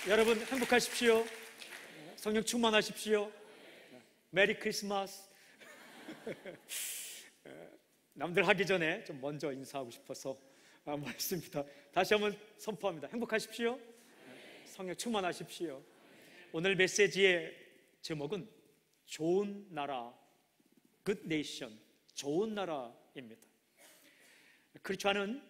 여러분 행복하십시오. 성령 충만하십시오. 메리 크리스마스. 남들 하기 전에 좀 먼저 인사하고 싶어서 말씀입니다. 다시 한번 선포합니다. 행복하십시오. 성령 충만하십시오. 오늘 메시지의 제목은 좋은 나라, Good Nation, 좋은 나라입니다. 크리스천은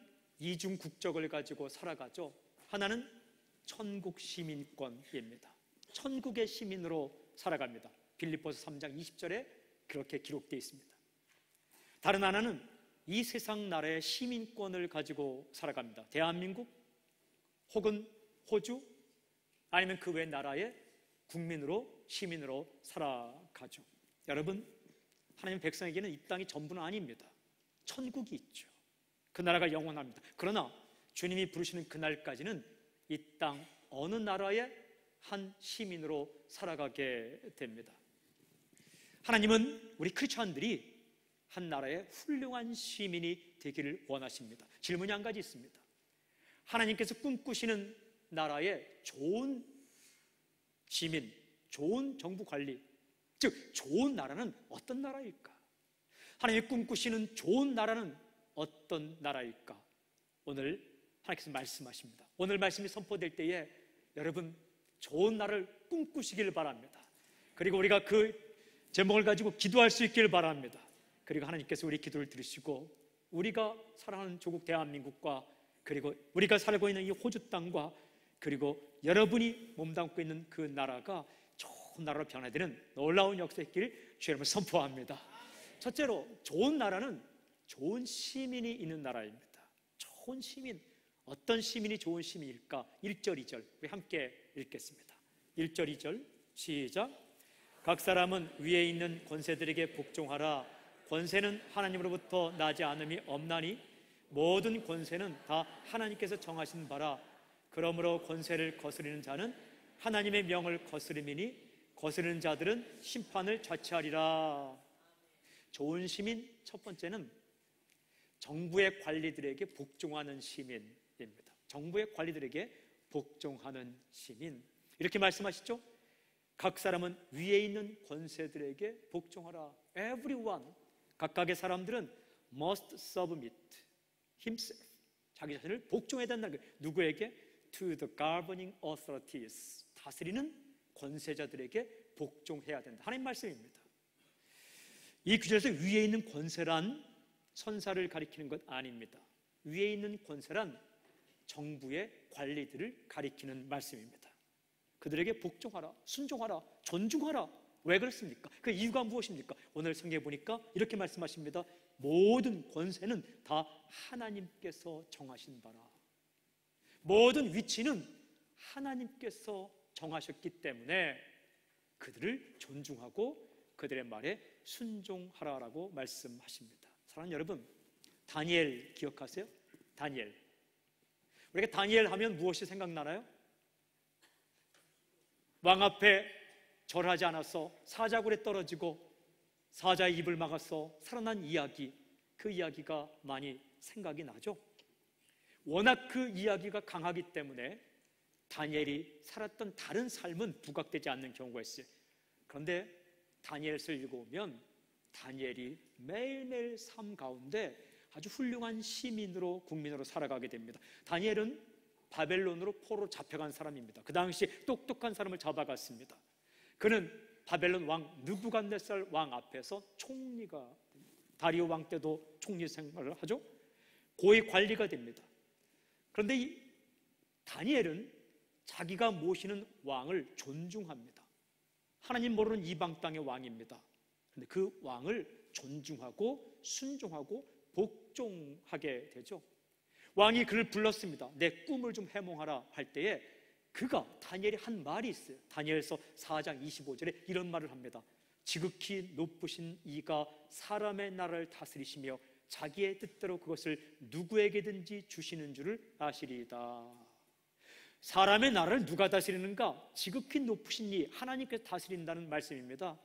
이중 국적을 가지고 살아가죠. 하나는 천국 시민권입니다. 천국의 시민으로 살아갑니다. 빌립보서 3장 20절에 그렇게 기록되어 있습니다. 다른 하나는 이 세상 나라의 시민권을 가지고 살아갑니다. 대한민국 혹은 호주 아니면 그 외 나라의 국민으로, 시민으로 살아가죠. 여러분, 하나님 백성에게는 이 땅이 전부는 아닙니다. 천국이 있죠. 그 나라가 영원합니다. 그러나 주님이 부르시는 그날까지는 이 땅 어느 나라의 한 시민으로 살아가게 됩니다. 하나님은 우리 크리스천들이 한 나라의 훌륭한 시민이 되기를 원하십니다. 질문이 한 가지 있습니다. 하나님께서 꿈꾸시는 나라의 좋은 시민, 좋은 정부 관리, 즉 좋은 나라는 어떤 나라일까? 하나님이 꿈꾸시는 좋은 나라는 어떤 나라일까? 오늘 하나님께서 말씀하십니다. 오늘 말씀이 선포될 때에 여러분 좋은 나라를 꿈꾸시길 바랍니다. 그리고 우리가 그 제목을 가지고 기도할 수 있길 바랍니다. 그리고 하나님께서 우리 기도를 들으시고 우리가 사랑하는 조국 대한민국과 그리고 우리가 살고 있는 이 호주 땅과 그리고 여러분이 몸담고 있는 그 나라가 좋은 나라로 변화되는 놀라운 역사의 길 주님을 선포합니다. 첫째로 좋은 나라는 좋은 시민이 있는 나라입니다. 좋은 시민, 어떤 시민이 좋은 시민일까? 1절, 2절 우리 함께 읽겠습니다. 1절, 2절 시작. 각 사람은 위에 있는 권세들에게 복종하라. 권세는 하나님으로부터 나지 않음이 없나니 모든 권세는 다 하나님께서 정하신 바라. 그러므로 권세를 거스리는 자는 하나님의 명을 거스림이니 거스르는 자들은 심판을 자취하리라. 좋은 시민 첫 번째는 정부의 관리들에게 복종하는 시민입니다. 정부의 관리들에게 복종하는 시민, 이렇게 말씀하시죠. 각 사람은 위에 있는 권세들에게 복종하라. Everyone, 각각의 사람들은 must submit himself, 자기 자신을 복종해야 된다는 거예요. 누구에게? To the governing authorities, 다스리는 권세자들에게 복종해야 된다. 하나님 말씀입니다. 이 구절에서 위에 있는 권세란 선사를 가리키는 것 아닙니다. 위에 있는 권세란 정부의 관리들을 가리키는 말씀입니다. 그들에게 복종하라, 순종하라, 존중하라. 왜 그렇습니까? 그 이유가 무엇입니까? 오늘 성경에 보니까 이렇게 말씀하십니다. 모든 권세는 다 하나님께서 정하신 바라. 모든 위치는 하나님께서 정하셨기 때문에 그들을 존중하고 그들의 말에 순종하라라고 말씀하십니다. 사랑하는 여러분, 다니엘 기억하세요? 다니엘. 우리가 다니엘 하면 무엇이 생각나나요? 왕 앞에 절하지 않아서 사자굴에 떨어지고 사자의 입을 막아서 살아난 이야기, 그 이야기가 많이 생각이 나죠. 워낙 그 이야기가 강하기 때문에 다니엘이 살았던 다른 삶은 부각되지 않는 경우가 있어요. 그런데 다니엘서를 읽어보면 다니엘이 매일매일 삶 가운데 아주 훌륭한 시민으로, 국민으로 살아가게 됩니다. 다니엘은 바벨론으로 포로로 잡혀간 사람입니다. 그 당시 똑똑한 사람을 잡아갔습니다. 그는 바벨론 왕 느부갓네살 왕 앞에서 총리가, 다리오 왕 때도 총리 생활을 하죠. 고위 관리가 됩니다. 그런데 이 다니엘은 자기가 모시는 왕을 존중합니다. 하나님 모르는 이방 땅의 왕입니다. 그런데 그 왕을 존중하고 순종하고 복종하게 되죠. 왕이 그를 불렀습니다. 내 꿈을 좀 해몽하라 할 때에 그가, 다니엘이 한 말이 있어요. 다니엘서 4장 25절에 이런 말을 합니다. 지극히 높으신 이가 사람의 나라를 다스리시며 자기의 뜻대로 그것을 누구에게든지 주시는 줄을 아시리이다. 사람의 나라를 누가 다스리는가? 지극히 높으신 이 하나님께서 다스린다는 말씀입니다.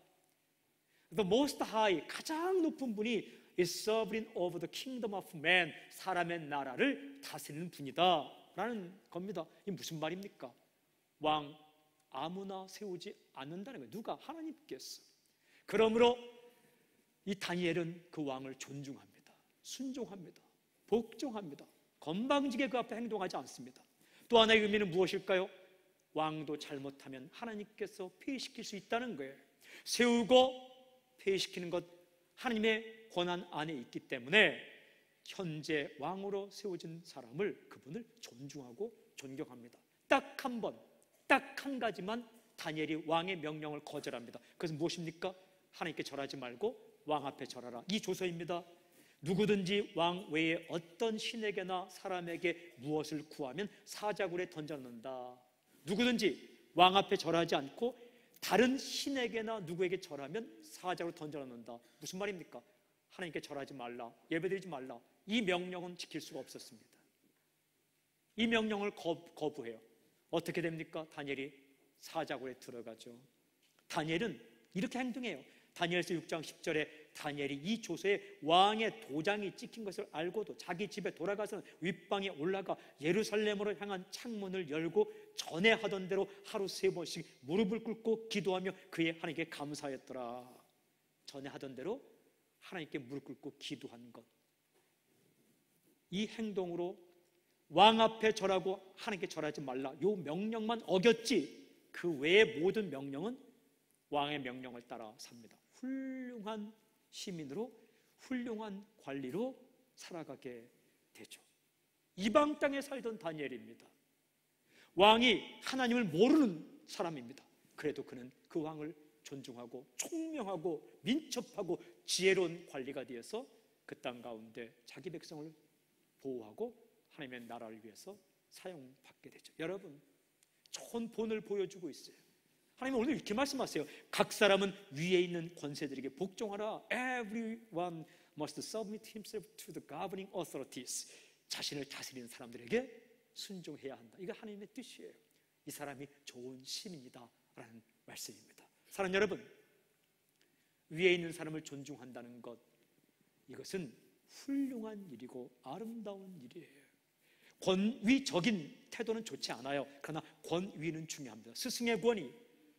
The Most High, 가장 높은 분이 is sovereign over the kingdom of man, 사람의 나라를 다스리는 분이다 라는 겁니다. 이게 무슨 말입니까? 왕 아무나 세우지 않는다는 거예요. 누가? 하나님께서. 그러므로 이 다니엘은 그 왕을 존중합니다. 순종합니다. 복종합니다. 건방지게 그 앞에 행동하지 않습니다. 또 하나의 의미는 무엇일까요? 왕도 잘못하면 하나님께서 폐위시킬 수 있다는 거예요. 세우고 폐위시키는 것 하나님의 권한 안에 있기 때문에 현재 왕으로 세워진 사람을, 그분을 존중하고 존경합니다. 딱 한 번, 딱 한 가지만 다니엘이 왕의 명령을 거절합니다. 그것은 무엇입니까? 하나님께 절하지 말고 왕 앞에 절하라. 이 조서입니다. 누구든지 왕 외에 어떤 신에게나 사람에게 무엇을 구하면 사자굴에 던져놓는다. 누구든지 왕 앞에 절하지 않고 다른 신에게나 누구에게 절하면 사자굴에 던져놓는다. 무슨 말입니까? 하나님께 절하지 말라, 예배드리지 말라. 이 명령은 지킬 수가 없었습니다. 이 명령을 거부해요. 어떻게 됩니까? 다니엘이 사자굴에 들어가죠. 다니엘은 이렇게 행동해요. 다니엘서 6장 10절에 다니엘이 이 조서에 왕의 도장이 찍힌 것을 알고도 자기 집에 돌아가서는 윗방에 올라가 예루살렘으로 향한 창문을 열고 전에 하던 대로 하루 3번씩 무릎을 꿇고 기도하며 그의 하나님께 감사했더라. 전에 하던 대로 하나님께 무릎 꿇고 기도한 것, 이 행동으로 왕 앞에 절하고 하나님께 절하지 말라, 이 명령만 어겼지 그 외의 모든 명령은 왕의 명령을 따라 삽니다. 훌륭한 시민으로, 훌륭한 관리로 살아가게 되죠. 이방 땅에 살던 다니엘입니다. 왕이 하나님을 모르는 사람입니다. 그래도 그는 그 왕을 존중하고 총명하고 민첩하고 지혜로운 관리가 되어서 그 땅 가운데 자기 백성을 보호하고 하나님의 나라를 위해서 사용받게 되죠. 여러분, 좋은 본을 보여주고 있어요. 하나님은 오늘 이렇게 말씀하세요. 각 사람은 위에 있는 권세들에게 복종하라. Everyone must submit himself to the governing authorities. 자신을 다스리는 사람들에게 순종해야 한다. 이거 하나님의 뜻이에요. 이 사람이 좋은 시민이다 라는 말씀입니다. 사랑하는 여러분, 위에 있는 사람을 존중한다는 것, 이것은 훌륭한 일이고 아름다운 일이에요. 권위적인 태도는 좋지 않아요. 그러나 권위는 중요합니다. 스승의 권위,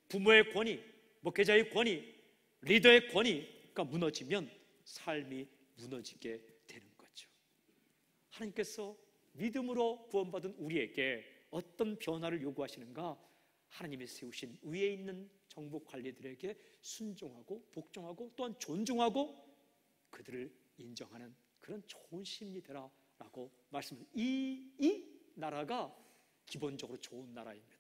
부모의 권위, 목회자의 권위, 리더의 권위가 무너지면 삶이 무너지게 되는 거죠. 하나님께서 믿음으로 구원받은 우리에게 어떤 변화를 요구하시는가? 하나님이 세우신 위에 있는 정부 관리들에게 순종하고 복종하고 또한 존중하고 그들을 인정하는 그런 좋은 시민이 되라라고 말씀합니다. 이 나라가 기본적으로 좋은 나라입니다.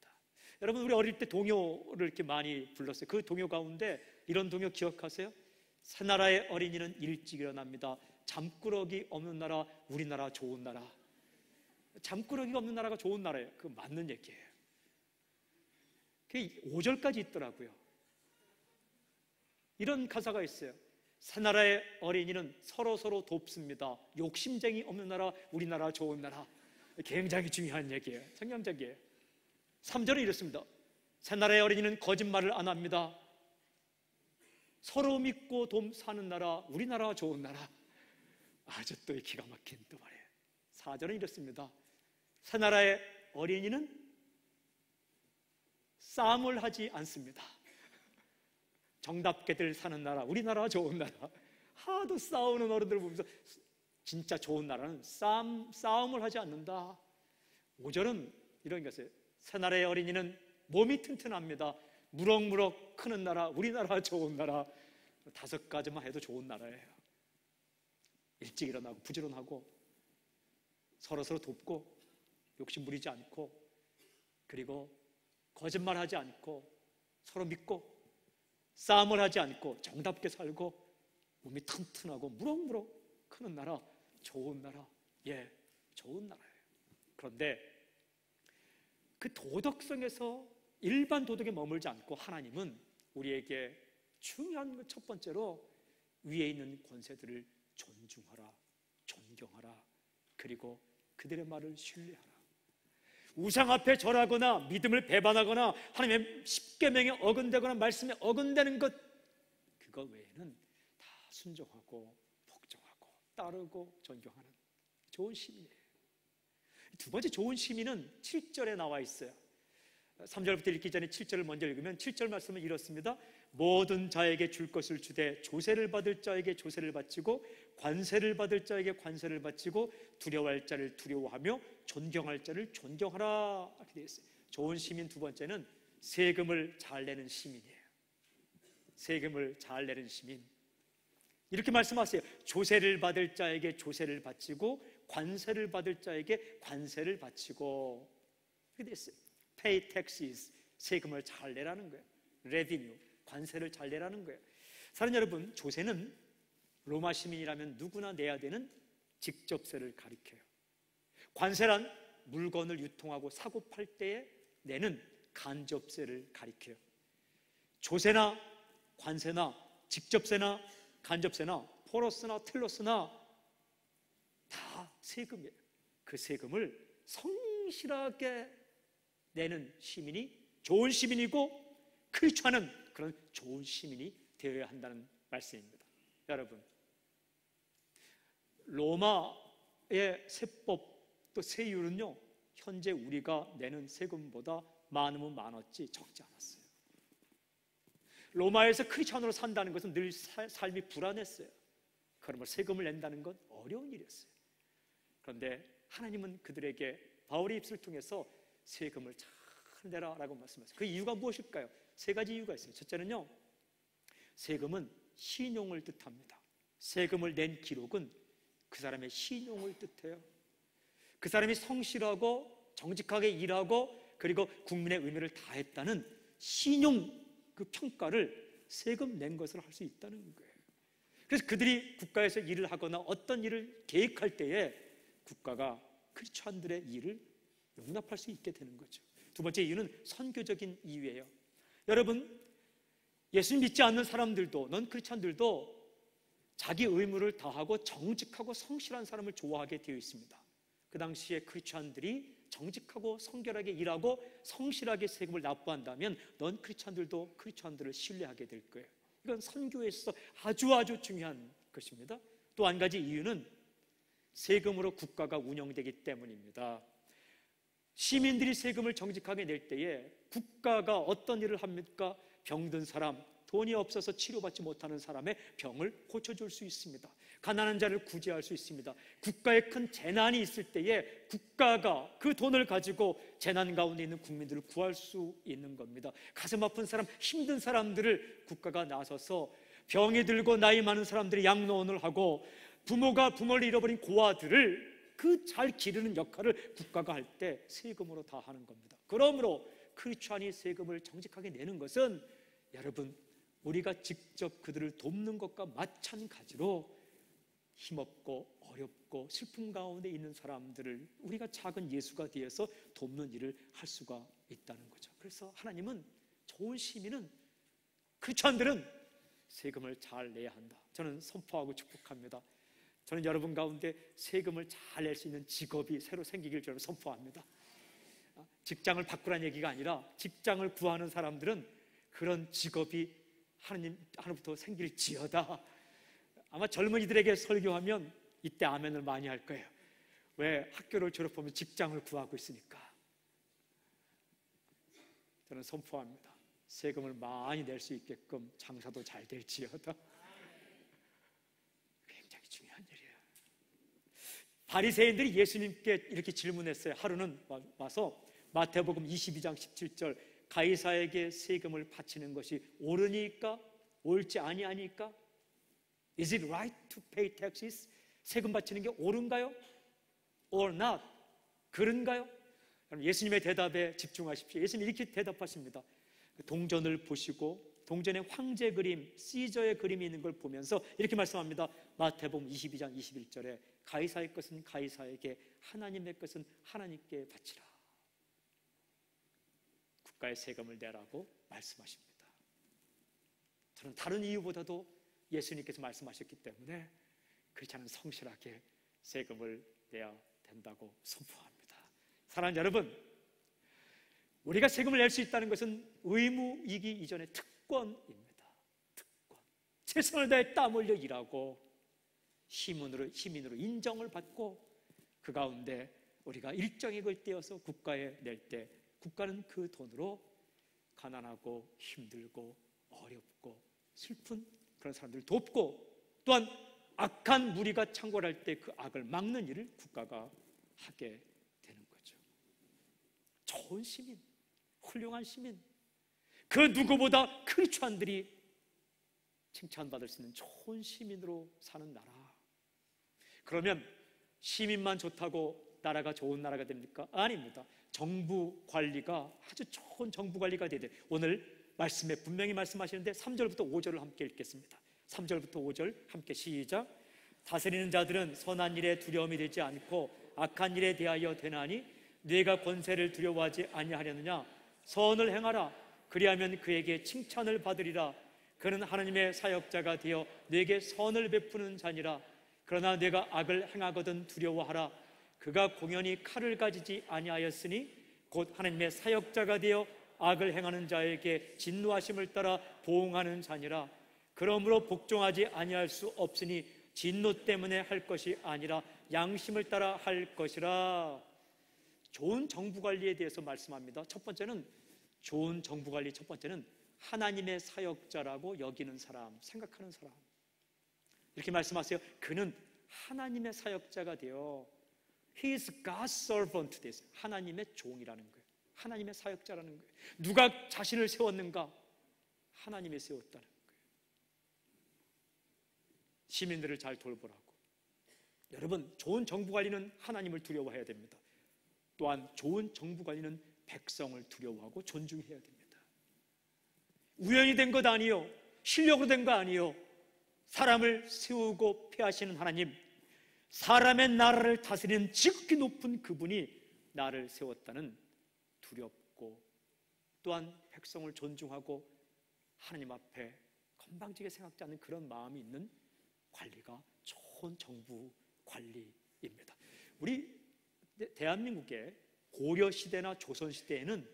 여러분, 우리 어릴 때 동요를 이렇게 많이 불렀어요. 그 동요 가운데 이런 동요 기억하세요? 새나라의 어린이는 일찍 일어납니다. 잠꾸러기 없는 나라, 우리나라 좋은 나라. 잠꾸러기가 없는 나라가 좋은 나라예요. 그거 맞는 얘기예요. 그게 5절까지 있더라고요. 이런 가사가 있어요. 새나라의 어린이는 서로 돕습니다. 욕심쟁이 없는 나라, 우리나라 좋은 나라. 굉장히 중요한 얘기예요. 성경적이에요. 3절은 이렇습니다. 새나라의 어린이는 거짓말을 안 합니다. 서로 믿고 사는 나라, 우리나라 좋은 나라. 아주 또 기가 막힌 또 말이에요. 4절은 이렇습니다. 새나라의 어린이는 싸움을 하지 않습니다. 정답게들 사는 나라, 우리나라 좋은 나라. 하도 싸우는 어른들 보면서 진짜 좋은 나라는 싸움을 하지 않는다. 5절은 이런 것이에요. 새나라의 어린이는 몸이 튼튼합니다. 무럭무럭 크는 나라, 우리나라 좋은 나라. 5가지만 해도 좋은 나라예요. 일찍 일어나고 부지런하고 서로 돕고 욕심 부리지 않고 그리고 거짓말하지 않고 서로 믿고 싸움을 하지 않고 정답게 살고 몸이 튼튼하고 무럭무럭 크는 나라, 좋은 나라. 예, 좋은 나라예요. 그런데 그 도덕성에서 일반 도덕에 머물지 않고 하나님은 우리에게 중요한 첫 번째로 위에 있는 권세들을 존중하라, 존경하라, 그리고 그들의 말을 신뢰하라. 우상 앞에 절하거나 믿음을 배반하거나 하나님의 십계명에 어긋되거나 말씀에 어긋되는 것, 그거 외에는 다 순종하고 복종하고 따르고 존경하는 좋은 시민이에요. 두 번째 좋은 시민은 7절에 나와 있어요. 3절부터 읽기 전에 7절을 먼저 읽으면 7절 말씀은 이렇습니다. 모든 자에게 줄 것을 주되 조세를 받을 자에게 조세를 바치고 관세를 받을 자에게 관세를 바치고 두려워할 자를 두려워하며 존경할 자를 존경하라. 이렇게 되어 있어요. 좋은 시민 두 번째는 세금을 잘 내는 시민이에요. 세금을 잘 내는 시민. 이렇게 말씀하세요. 조세를 받을 자에게 조세를 바치고 관세를 받을 자에게 관세를 바치고. 이렇게 됐어요. Pay taxes, 세금을 잘 내라는 거예요. Revenue, 관세를 잘 내라는 거예요. 사랑하는 여러분, 조세는 로마 시민이라면 누구나 내야 되는 직접세를 가리켜요. 관세란 물건을 유통하고 사고 팔 때에 내는 간접세를 가리켜요. 조세나 관세나 직접세나 간접세나 포러스나 텔러스나 다 세금이에요. 그 세금을 성실하게 내는 시민이 좋은 시민이고 크리스천은 그런 좋은 시민이 되어야 한다는 말씀입니다. 여러분, 로마의 세법 또 세율은요, 현재 우리가 내는 세금보다 많으면 많았지 적지 않았어요. 로마에서 크리스천으로 산다는 것은 늘 삶이 불안했어요. 그러므로 세금을 낸다는 건 어려운 일이었어요. 그런데 하나님은 그들에게 바울의 입술을 통해서 세금을 잘 내라라고 말씀하셨어요. 그 이유가 무엇일까요? 세 가지 이유가 있어요. 첫째는요, 세금은 신용을 뜻합니다. 세금을 낸 기록은 그 사람의 신용을 뜻해요. 그 사람이 성실하고 정직하게 일하고 그리고 국민의 의무를 다했다는 신용, 그 평가를 세금 낸 것을 할 수 있다는 거예요. 그래서 그들이 국가에서 일을 하거나 어떤 일을 계획할 때에 국가가 크리스천들의 일을 용납할 수 있게 되는 거죠. 두 번째 이유는 선교적인 이유예요. 여러분, 예수 믿지 않는 사람들도, 넌 크리스천들도 자기 의무를 다하고 정직하고 성실한 사람을 좋아하게 되어 있습니다. 그 당시에 크리스천들이 정직하고 성결하게 일하고 성실하게 세금을 납부한다면 넌 크리스천들도 크리스천들을 신뢰하게 될 거예요. 이건 선교에서 아주 중요한 것입니다. 또 한 가지 이유는 세금으로 국가가 운영되기 때문입니다. 시민들이 세금을 정직하게 낼 때에 국가가 어떤 일을 합니까? 병든 사람, 돈이 없어서 치료받지 못하는 사람의 병을 고쳐줄 수 있습니다. 가난한 자를 구제할 수 있습니다. 국가에 큰 재난이 있을 때에 국가가 그 돈을 가지고 재난 가운데 있는 국민들을 구할 수 있는 겁니다. 가슴 아픈 사람, 힘든 사람들을 국가가 나서서 병이 들고 나이 많은 사람들이 양로원을 하고 부모가 부모를 잃어버린 고아들을 그 잘 기르는 역할을 국가가 할 때 세금으로 다 하는 겁니다. 그러므로 크리스천이 세금을 정직하게 내는 것은 여러분, 우리가 직접 그들을 돕는 것과 마찬가지로 힘없고 어렵고 슬픔 가운데 있는 사람들을 우리가 작은 예수가 되어서 돕는 일을 할 수가 있다는 거죠. 그래서 하나님은 좋은 시민은, 크리스천들은 세금을 잘 내야 한다. 저는 선포하고 축복합니다. 저는 여러분 가운데 세금을 잘 낼 수 있는 직업이 새로 생기길 저는 선포합니다. 직장을 바꾸라는 얘기가 아니라 직장을 구하는 사람들은 그런 직업이 하나님부터 생길지어다. 아마 젊은이들에게 설교하면 이때 아멘을 많이 할 거예요. 왜? 학교를 졸업하면 직장을 구하고 있으니까. 저는 선포합니다. 세금을 많이 낼 수 있게끔 장사도 잘 될지어다. 굉장히 중요한 일이에요. 바리새인들이 예수님께 이렇게 질문했어요. 하루는 와서 마태복음 22장 17절, 가이사에게 세금을 바치는 것이 옳으니까? 옳지 아니하니까? Is it right to pay taxes? 세금 바치는 게 옳은가요? Or not? 그런가요? 예수님의 대답에 집중하십시오. 예수님이 이렇게 대답하십니다. 동전을 보시고 동전에 황제 그림, 시저의 그림이 있는 걸 보면서 이렇게 말씀합니다. 마태복음 22장 21절에 가이사의 것은 가이사에게, 하나님의 것은 하나님께 바치라. 국가의 세금을 내라고 말씀하십니다. 저는 다른 이유보다도 예수님께서 말씀하셨기 때문에 크리스천은 성실하게 세금을 내야 된다고 선포합니다. 사랑하는 여러분, 우리가 세금을 낼 수 있다는 것은 의무이기 이전에 특권입니다. 특권. 최선을 다해 땀 흘려 일하고 시민으로 인정을 받고 그 가운데 우리가 일정액을 떼어서 국가에 낼 때 국가는 그 돈으로 가난하고 힘들고 어렵고 슬픈 그런 사람들을 돕고, 또한 악한 무리가 창궐할 때 그 악을 막는 일을 국가가 하게 되는 거죠. 좋은 시민, 훌륭한 시민, 그 누구보다 크리스찬들이 칭찬받을 수 있는 좋은 시민으로 사는 나라. 그러면 시민만 좋다고 나라가 좋은 나라가 됩니까? 아닙니다. 정부 관리가 아주 좋은 정부 관리가 돼야 돼요. 오늘 말씀에 분명히 말씀하시는데 3절부터 5절을 함께 읽겠습니다. 3절부터 5절 함께 시작. 다스리는 자들은 선한 일에 두려움이 되지 않고 악한 일에 대하여 되나니 네가 권세를 두려워하지 아니하려느냐? 선을 행하라. 그리하면 그에게 칭찬을 받으리라. 그는 하나님의 사역자가 되어 네게 선을 베푸는 자니라. 그러나 네가 악을 행하거든 두려워하라. 그가 공연히 칼을 가지지 아니하였으니 곧 하나님의 사역자가 되어 악을 행하는 자에게 진노하심을 따라 보응하는 자니라. 그러므로 복종하지 아니할 수 없으니 진노 때문에 할 것이 아니라 양심을 따라 할 것이라. 좋은 정부 관리에 대해서 말씀합니다. 첫 번째는 좋은 정부 관리, 첫 번째는 하나님의 사역자라고 여기는 사람, 생각하는 사람. 이렇게 말씀하세요. 그는 하나님의 사역자가 되어 He is God's servant 됐어요. 하나님의 종이라는 거예요. 하나님의 사역자라는 거예요. 누가 자신을 세웠는가? 하나님이 세웠다는 거예요. 시민들을 잘 돌보라고. 여러분, 좋은 정부 관리는 하나님을 두려워해야 됩니다. 또한 좋은 정부 관리는 백성을 두려워하고 존중해야 됩니다. 우연히 된 것 아니요, 실력으로 된 거 아니요, 사람을 세우고 폐하시는 하나님, 사람의 나라를 다스리는 지극히 높은 그분이 나를 세웠다는 두렵고, 또한 백성을 존중하고 하나님 앞에 건방지게 생각지 않는 그런 마음이 있는 관리가 좋은 정부 관리입니다. 우리 대한민국의 고려시대나 조선시대에는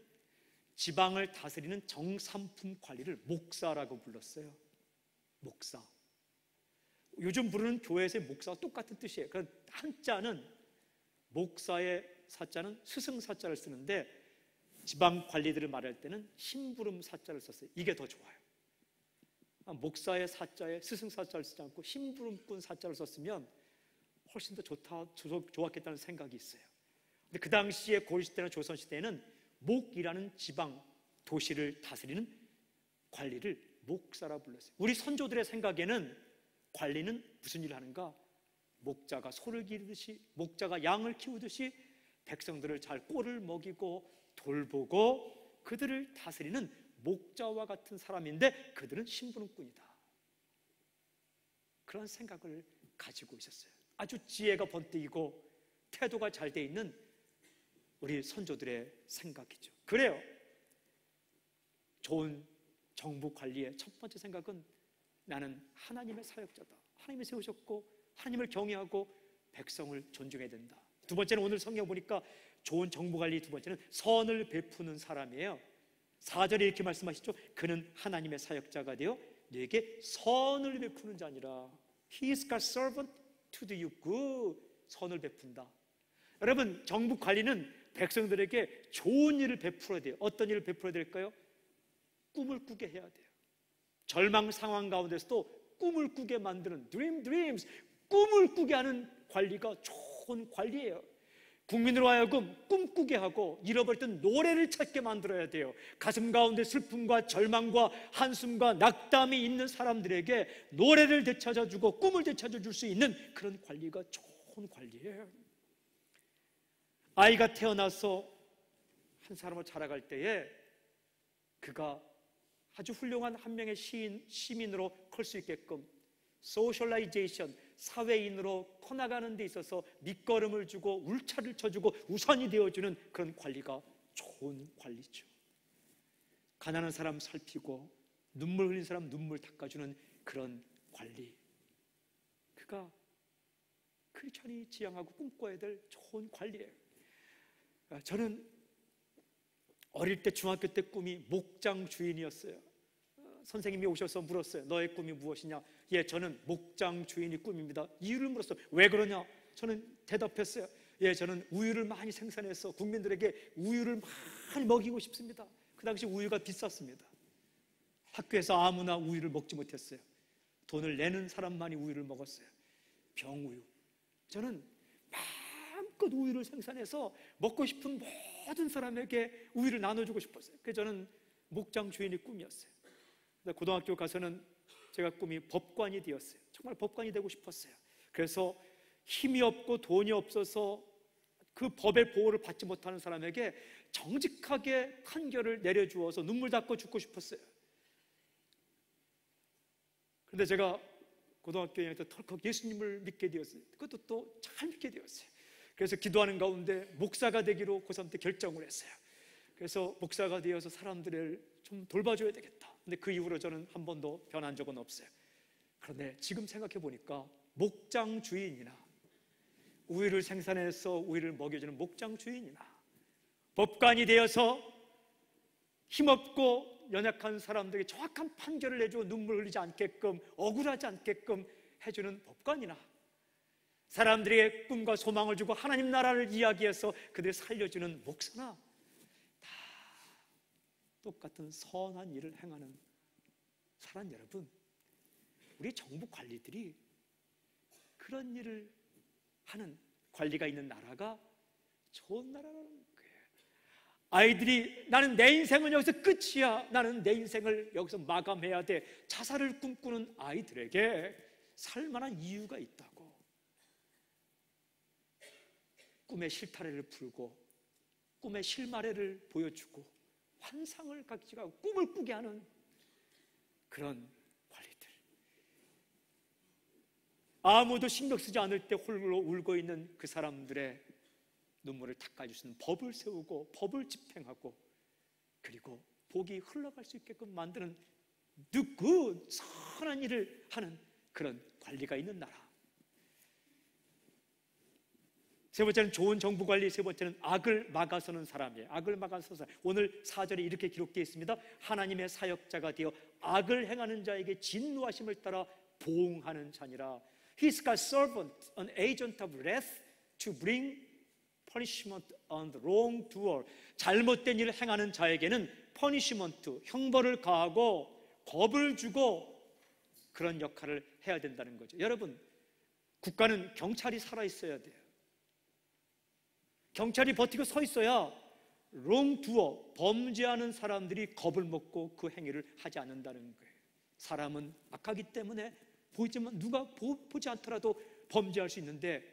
지방을 다스리는 정삼품 관리를 목사라고 불렀어요. 목사. 요즘 부르는 교회에서의 목사와 똑같은 뜻이에요. 그런 한자는, 목사의 사자는 스승사자를 쓰는데 지방 관리들을 말할 때는 심부름 사자를 썼어요. 이게 더 좋아요. 목사의 사자에 스승사자를 쓰지 않고 심부름꾼 사자를 썼으면 훨씬 더 좋았겠다는 생각이 있어요. 근데 그 당시에 고려시대나 조선시대에는 목이라는 지방 도시를 다스리는 관리를 목사라 불렀어요. 우리 선조들의 생각에는 관리는 무슨 일을 하는가? 목자가 소를 기르듯이, 목자가 양을 키우듯이 백성들을 잘 꼴을 먹이고 돌보고 그들을 다스리는 목자와 같은 사람인데 그들은 심부름꾼이다. 그런 생각을 가지고 있었어요. 아주 지혜가 번뜩이고 태도가 잘 돼 있는 우리 선조들의 생각이죠. 그래요. 좋은 정부 관리의 첫 번째 생각은 나는 하나님의 사역자다. 하나님이 세우셨고 하나님을 경외하고 백성을 존중해야 된다. 두 번째는 오늘 성경 보니까 좋은 정부 관리 두 번째는 선을 베푸는 사람이에요. 4절에 이렇게 말씀하시죠. 그는 하나님의 사역자가 되어 너에게 선을 베푸는 자니라. He is God's servant to do you good. 선을 베푼다. 여러분, 정부 관리는 백성들에게 좋은 일을 베풀어야 돼요. 어떤 일을 베풀어야 될까요? 꿈을 꾸게 해야 돼요. 절망 상황 가운데서도 꿈을 꾸게 만드는 dreams, 꿈을 꾸게 하는 관리가 좋은 관리예요. 국민으로 하여금 꿈꾸게 하고 잃어버렸던 노래를 찾게 만들어야 돼요. 가슴 가운데 슬픔과 절망과 한숨과 낙담이 있는 사람들에게 노래를 되찾아주고 꿈을 되찾아줄 수 있는 그런 관리가 좋은 관리예요. 아이가 태어나서 한 사람을 자라갈 때에 그가 아주 훌륭한 한 명의 시민으로 클 수 있게끔 소셜라이제이션, 사회인으로 커나가는 데 있어서 밑거름을 주고 울차를 쳐주고 우선이 되어주는 그런 관리가 좋은 관리죠. 가난한 사람 살피고 눈물 흘린 사람 눈물 닦아주는 그런 관리, 그가 크리스천이 지향하고 꿈꿔야 될 좋은 관리예요. 저는 어릴 때 중학교 때 꿈이 목장 주인이었어요. 선생님이 오셔서 물었어요. 너의 꿈이 무엇이냐? 예, 저는 목장 주인이 꿈입니다. 이유를 물었어요. 왜 그러냐? 저는 대답했어요. 저는 우유를 많이 생산해서 국민들에게 우유를 많이 먹이고 싶습니다. 그 당시 우유가 비쌌습니다. 학교에서 아무나 우유를 먹지 못했어요. 돈을 내는 사람만이 우유를 먹었어요. 병우유. 저는 마음껏 우유를 생산해서 먹고 싶은 모든 사람에게 우유를 나눠주고 싶었어요. 그래서 저는 목장 주인이 꿈이었어요. 고등학교 가서는 제가 꿈이 법관이 되었어요. 정말 법관이 되고 싶었어요. 그래서 힘이 없고 돈이 없어서 그 법의 보호를 받지 못하는 사람에게 정직하게 판결을 내려주어서 눈물 닦고 죽고 싶었어요. 그런데 제가 고등학교 2학년 때 털컥 예수님을 믿게 되었어요. 그것도 또 잘 믿게 되었어요. 그래서 기도하는 가운데 목사가 되기로 고3 때 결정을 했어요. 그래서 목사가 되어서 사람들을 좀 돌봐줘야 되겠다. 근데 그 이후로 저는 한 번도 변한 적은 없어요. 그런데 지금 생각해 보니까 목장 주인이나 우유를 생산해서 우유를 먹여주는 목장 주인이나 법관이 되어서 힘없고 연약한 사람들에게 정확한 판결을 내주고 눈물 흘리지 않게끔, 억울하지 않게끔 해주는 법관이나 사람들에게 꿈과 소망을 주고 하나님 나라를 이야기해서 그들을 살려주는 목사나 다 똑같은 선한 일을 행하는 사람 여러분, 우리 정부 관리들이 그런 일을 하는 관리가 있는 나라가 좋은 나라라는 거예요. 아이들이 나는 내 인생은 여기서 끝이야, 나는 내 인생을 여기서 마감해야 돼, 자살을 꿈꾸는 아이들에게 살만한 이유가 있다고. 꿈의 실타래를 풀고 꿈의 실마리를 보여주고 환상을 갖게 하고 꿈을 꾸게 하는 그런 관리들, 아무도 신경 쓰지 않을 때 홀로 울고 있는 그 사람들의 눈물을 닦아줄 수 있는 법을 세우고 법을 집행하고 그리고 복이 흘러갈 수 있게끔 만드는 the good, 선한 일을 하는 그런 관리가 있는 나라. 세 번째는 좋은 정부 관리, 세 번째는 악을 막아서는 사람이에요. 악을 막아서는 사람. 오늘 4절에 이렇게 기록되어 있습니다. 하나님의 사역자가 되어 악을 행하는 자에게 진노하심을 따라 보응하는 자니라. He's God's servant, an agent of wrath to bring punishment on the wrongdoer. 잘못된 일을 행하는 자에게는 punishment, 형벌을 가하고 겁을 주고 그런 역할을 해야 된다는 거죠. 여러분, 국가는 경찰이 살아있어야 돼요. 경찰이 버티고 서 있어야 롱두어, 범죄하는 사람들이 겁을 먹고 그 행위를 하지 않는다는 거예요. 사람은 악하기 때문에 보이지만 누가 보지 않더라도 범죄할 수 있는데,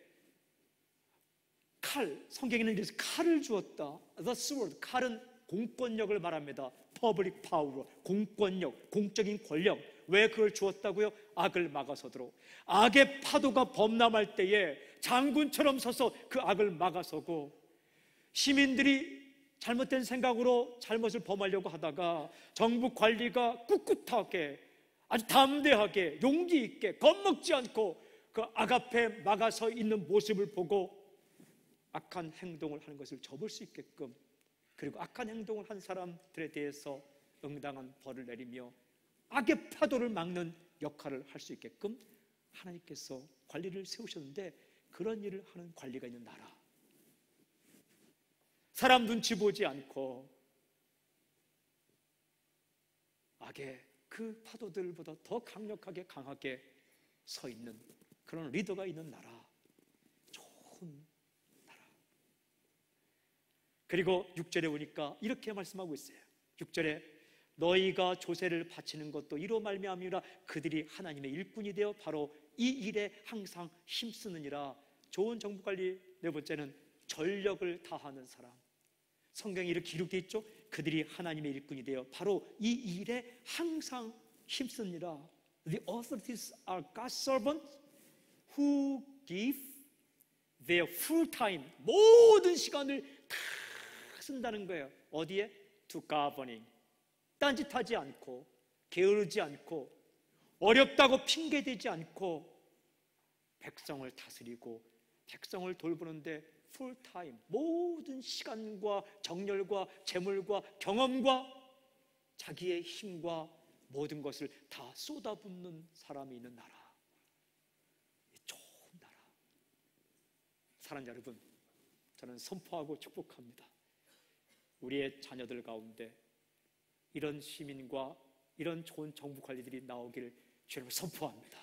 칼, 성경에는 이래서 칼을 주었다. The sword, 칼은 공권력을 말합니다. Public power, 공권력, 공적인 권력. 왜 그걸 주었다고요? 악을 막아서도록. 악의 파도가 범람할 때에 장군처럼 서서 그 악을 막아서고, 시민들이 잘못된 생각으로 잘못을 범하려고 하다가 정부 관리가 꿋꿋하게, 아주 담대하게, 용기 있게, 겁먹지 않고 그 악 앞에 막아서 있는 모습을 보고 악한 행동을 하는 것을 접을 수 있게끔, 그리고 악한 행동을 한 사람들에 대해서 응당한 벌을 내리며 악의 파도를 막는 역할을 할 수 있게끔 하나님께서 관리를 세우셨는데, 그런 일을 하는 관리가 있는 나라, 사람 눈치 보지 않고 악의 그 파도들보다 더 강력하게 강하게 서 있는 그런 리더가 있는 나라, 좋은 나라. 그리고 6절에 오니까 이렇게 말씀하고 있어요. 6절에 너희가 조세를 바치는 것도 이로 말미암으라. 그들이 하나님의 일꾼이 되어 바로 이 일에 항상 힘쓰느니라. 좋은 정부관리 네 번째는 전력을 다하는 사람. 성경에 이렇게 기록되어 있죠. 그들이 하나님의 일꾼이 되어 바로 이 일에 항상 힘쓰느니라. The authorities are God's servants who give their full time, 모든 시간을 다 쓴다는 거예요. 어디에? To governing. 딴짓하지 않고, 게으르지 않고, 어렵다고 핑계대지 않고 백성을 다스리고 백성을 돌보는데 풀타임, 모든 시간과 정열과 재물과 경험과 자기의 힘과 모든 것을 다 쏟아붓는 사람이 있는 나라, 좋은 나라. 사랑하는 여러분, 저는 선포하고 축복합니다. 우리의 자녀들 가운데 이런 시민과 이런 좋은 정부 관리들이 나오기를 주님을 선포합니다.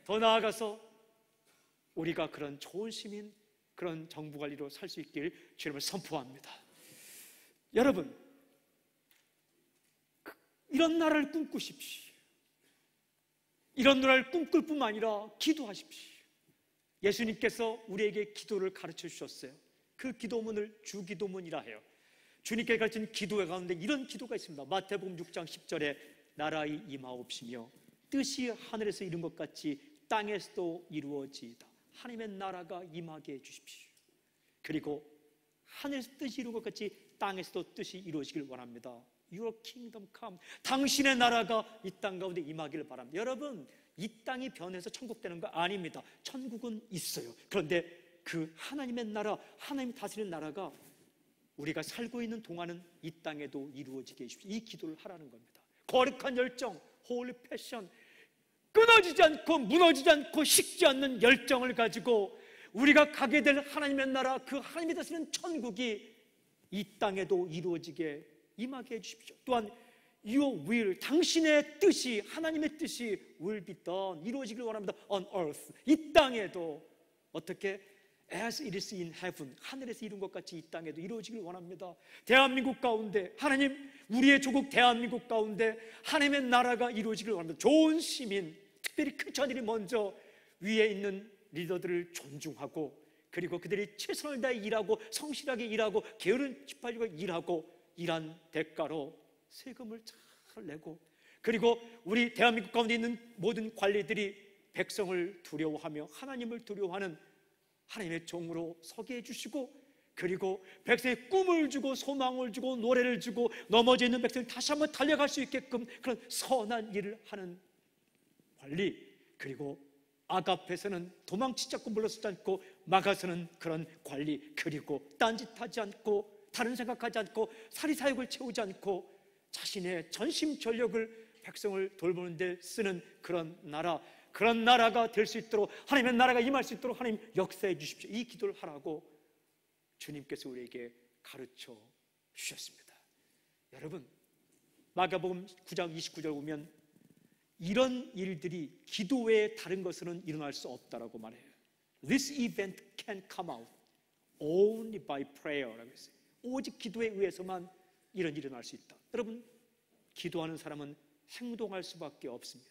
더 나아가서 우리가 그런 좋은 시민, 그런 정부 관리로 살 수 있길 주님을 선포합니다. 여러분, 이런 나라를 꿈꾸십시오. 이런 나라를 꿈꿀 뿐만 아니라 기도하십시오. 예수님께서 우리에게 기도를 가르쳐 주셨어요. 그 기도문을 주기도문이라 해요. 주님께 가르친 기도회 가운데 이런 기도가 있습니다. 마태복음 6장 10절에 나라의 임하옵시며 뜻이 하늘에서 이룬 것 같이 땅에서도 이루어지이다. 하나님의 나라가 임하게 해주십시오. 그리고 하늘에서 뜻이 이룬 것 같이 땅에서도 뜻이 이루어지길 원합니다. Your kingdom come. 당신의 나라가 이 땅 가운데 임하기를 바랍니다. 여러분, 이 땅이 변해서 천국 되는 거 아닙니다. 천국은 있어요. 그런데 그 하나님의 나라, 하나님 다스리는 나라가 우리가 살고 있는 동안은 이 땅에도 이루어지게 해주십시오. 이 기도를 하라는 겁니다. 거룩한 열정, 홀리 패션, 끊어지지 않고 무너지지 않고 식지 않는 열정을 가지고 우리가 가게 될 하나님의 나라, 그 하나님이 다스리는 천국이 이 땅에도 이루어지게 임하게 해주십시오. 또한 Your will, 당신의 뜻이, 하나님의 뜻이 will be done, 이루어지길 원합니다. On earth, 이 땅에도 어떻게? As it is in heaven, 하늘에서 이룬 것 같이 이 땅에도 이루어지길 원합니다. 대한민국 가운데 하나님, 우리의 조국 대한민국 가운데 하나님의 나라가 이루어지길 원합니다. 좋은 시민, 특별히 크리스천들이 먼저 위에 있는 리더들을 존중하고, 그리고 그들이 최선을 다해 일하고 성실하게 일하고 게으른 지파지고 일하고 일한 대가로 세금을 잘 내고, 그리고 우리 대한민국 가운데 있는 모든 관리들이 백성을 두려워하며 하나님을 두려워하는 하나님의 종으로 서게 해주시고, 그리고 백성의 꿈을 주고 소망을 주고 노래를 주고 넘어져 있는 백성이 다시 한번 달려갈 수 있게끔 그런 선한 일을 하는 관리, 그리고 아가페서는 도망치지 않고 물러서지 않고 마가서는 그런 관리, 그리고 딴짓하지 않고 다른 생각하지 않고 사리사욕을 채우지 않고 자신의 전심전력을 백성을 돌보는 데 쓰는 그런 나라, 그런 나라가 될 수 있도록, 하나님의 나라가 임할 수 있도록 하나님 역사해 주십시오. 이 기도를 하라고 주님께서 우리에게 가르쳐 주셨습니다. 여러분, 마가복음 9장 29절 보면 이런 일들이 기도 외에 다른 것으로는 일어날 수 없다라고 말해요. This event can come out only by prayer라고 했어요. 오직 기도에 의해서만 이런 일이 일어날 수 있다. 여러분, 기도하는 사람은 행동할 수밖에 없습니다.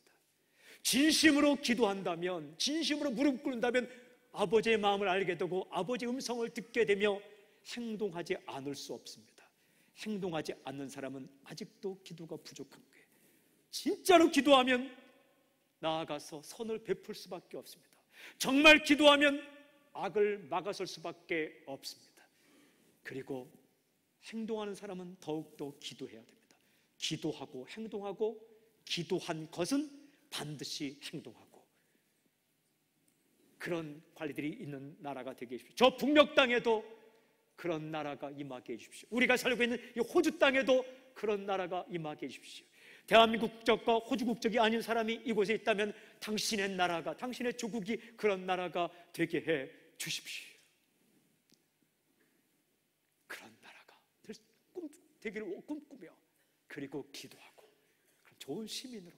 진심으로 기도한다면, 진심으로 무릎 꿇는다면 아버지의 마음을 알게 되고 아버지의 음성을 듣게 되며 행동하지 않을 수 없습니다. 행동하지 않는 사람은 아직도 기도가 부족한 거예요. 진짜로 기도하면 나아가서 선을 베풀 수밖에 없습니다. 정말 기도하면 악을 막아설 수밖에 없습니다. 그리고 행동하는 사람은 더욱더 기도해야 됩니다. 기도하고 행동하고, 기도한 것은 반드시 행동하고, 그런 관리들이 있는 나라가 되게 해주십시오. 저 북녘 땅에도 그런 나라가 임하게 해주십시오. 우리가 살고 있는 이 호주 땅에도 그런 나라가 임하게 해주십시오. 대한민국 국적과 호주 국적이 아닌 사람이 이곳에 있다면 당신의 나라가, 당신의 조국이 그런 나라가 되게 해 주십시오. 그런 나라가 되기를 꿈꾸며, 그리고 기도하고, 그런 좋은 시민으로,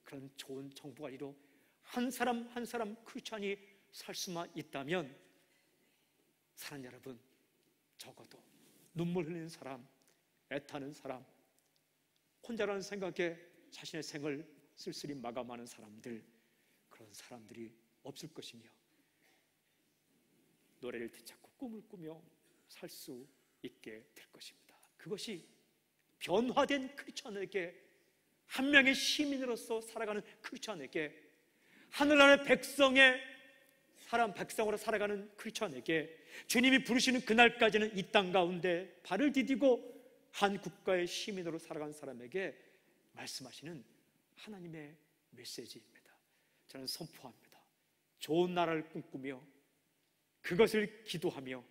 그런 좋은 정부관리로 한 사람 한 사람 크리스찬이 살 수만 있다면, 사랑하는 여러분, 적어도 눈물 흘리는 사람, 애타는 사람, 혼자라는 생각에 자신의 생을 쓸쓸히 마감하는 사람들, 그런 사람들이 없을 것이며, 노래를 되찾고 꿈을 꾸며 살 수 있게 될 것입니다. 그것이 변화된 크리스천에게, 한 명의 시민으로서 살아가는 크리스천에게, 하늘나라의 백성으로 살아가는 크리스천에게 주님이 부르시는 그날까지는 이 땅 가운데 발을 디디고 한 국가의 시민으로 살아가는 사람에게 말씀하시는 하나님의 메시지입니다. 저는 선포합니다. 좋은 나라를 꿈꾸며 그것을 기도하며,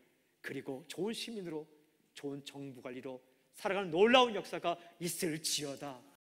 그리고 좋은 시민으로, 좋은 정부 관리로 살아가는 놀라운 역사가 있을지어다.